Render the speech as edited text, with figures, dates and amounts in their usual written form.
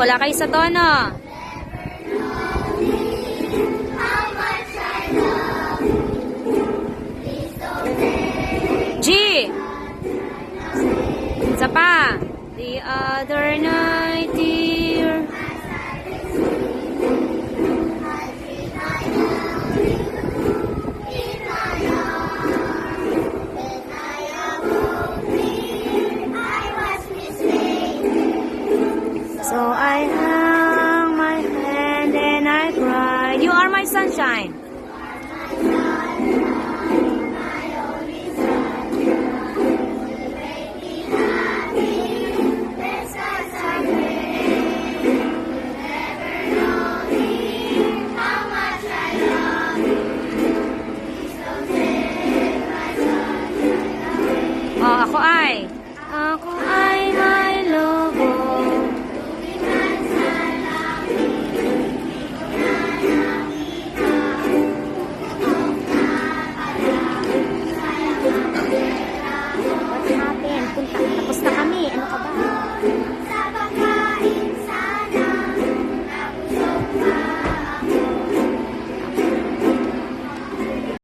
Wala kayo sa tono. G. Isa pa. The other night, dear. So I hung my hand and I cried. You are my sunshine. Oh, ako ay